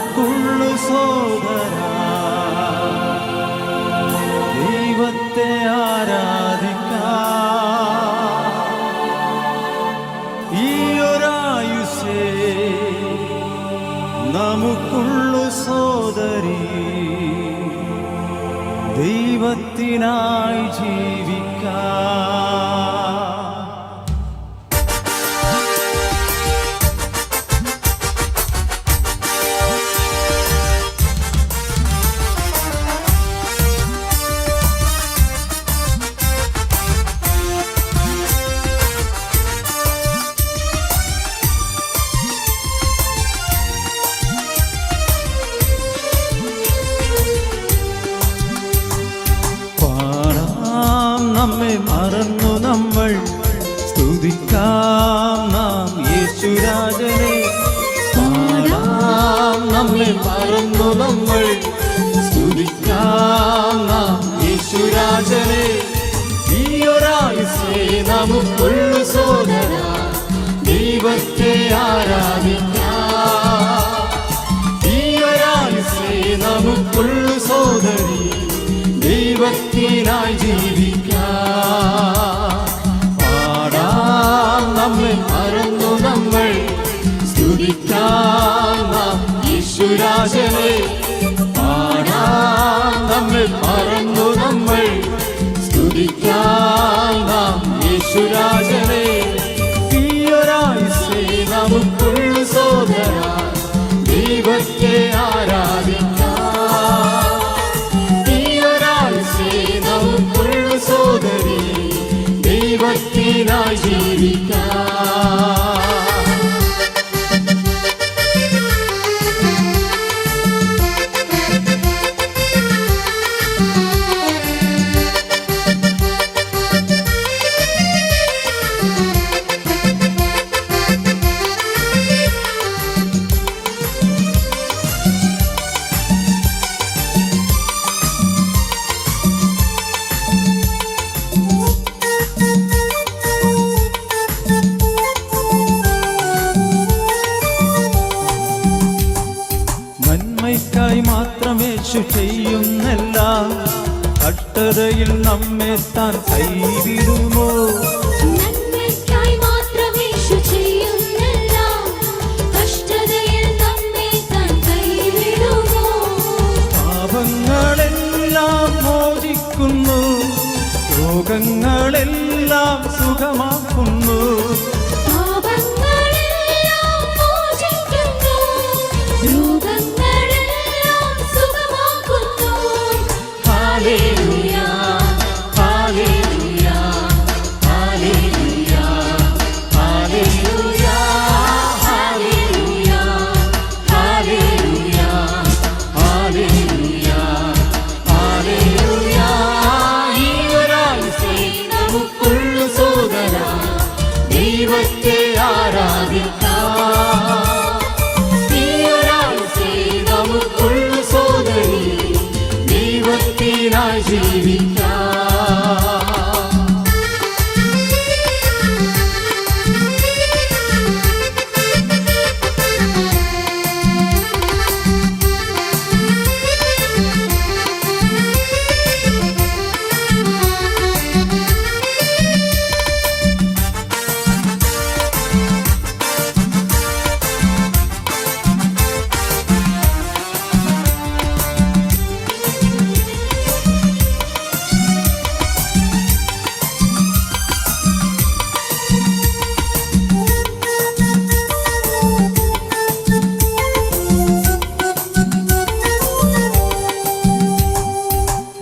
നമുക്കുള്ളു സോദര ദൈവത്തെ ആരാധിക്കാം. ഈ ഒരായുസേ നമുക്കുള്ളു സോദരി ദൈവത്തിനായി ജീവിക്കാം. നമ്മെ മറന്നു നമ്മൾ സ്തുതിക്കാം നാം യേശുരാജനെ. പാടാം നമ്മെ മറന്നു നമ്മൾ സ്തുതിക്കാം നാം യേശുരാജനെ. ഈ ഒരായുസേ നമുക്കുള്ളു സോദര ദൈവത്തെ ആരാധിക്കാം. ഈ ഒരായുസേ നമുക്കുള്ളു സോദരി ദൈവത്തിനായി ജീവിക്കാം. പാടാം നമ്മെ മറന്നു നമ്മൾ സ്തുതിക്കാം നാം യേശുരാജനെ. പാടാം നമ്മെ മറന്നു നമ്മൾ സ്തുതിക്കാം നാം യേശുരാജനെ. ഈ ഒരായുസേ നമുക്കുള്ളു സോദര ദൈവത്തെ ആരാധിക്കാം. സോദരി ദൈവത്തിനായി ജീവിക്കാം. നന്മയ്ക്കായി മാത്രമേ ചെയ്യുന്നെല്ലാം കഷ്ടതയിൽ നമ്മെ താൻ കൈവിടുമോ? നന്മയ്ക്കായി മാത്രമേ ചെയ്യുന്നെല്ലാം കഷ്ടതയിൽ നമ്മെ താൻ കൈവിടുമോ? പാപങ്ങളെല്ലാം മോചിക്കുന്നു, രോഗങ്ങളെല്ലാം സുഖമാക്കുന്നു. ദൈവത്തെ ആരാധിക്കാം. ഈ ഒരായുസേ നമുക്കുള്ളു സോദരി ദൈവത്തിനായി ജീവിക്കാം.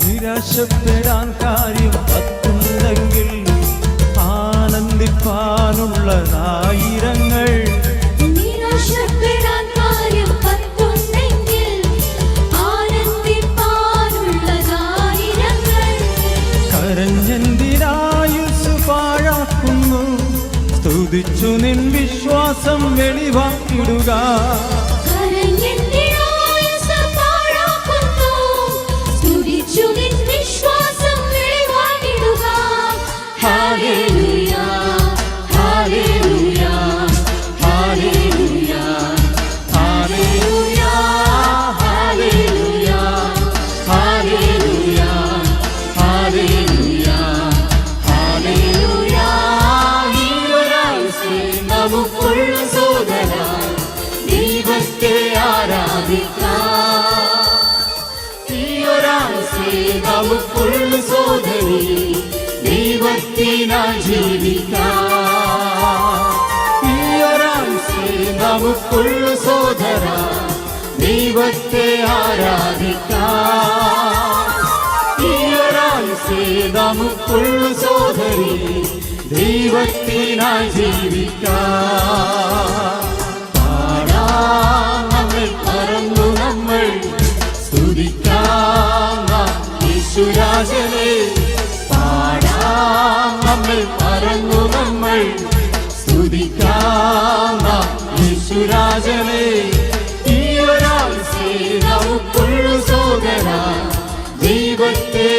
നിരാശപ്പെടാൻ കാര്യം പറ്റുന്നെങ്കിൽ ആനന്ദിപ്പാനുള്ള ആയിരങ്ങൾ. നിരാശപ്പെടാൻ കാര്യം പറ്റുന്നെങ്കിൽ ആനന്ദിപ്പാനുള്ള ആയിരങ്ങൾ. കരഞ്ഞെന്തിനായുസ് പാഴാക്കുന്നു, സ്തുതിച്ചു നിൻ വിശ്വാസം വെളിവാക്കിടുക. Hallelujah, hallelujah, hallelujah, hallelujah. ദൈവത്തിനായി ജീവിക്കാം. ഈ ഒരാഴ്ച നമുക്കുള്ളു സോദര, ദൈവത്തെ ആരാധിക്കാം. ഈ ഒരാഴ്ച നമുക്കുള്ളു സോദരി, ദൈവത്തിനായി ജീവിക്കാം. പാടാം നമ്മൾ പറന്നു നമ്മൾ സ്തുതിക്കാം നാം യേശുരാജനെ. പാടാം നമ്മൾ പറന്നു നമ്മൾ സ്തുതിക്കാം നാം യേശുരാജനെ. ഈ ഒരാഴ്ച നമുക്കുള്ളു സോദര, ദൈവത്തെ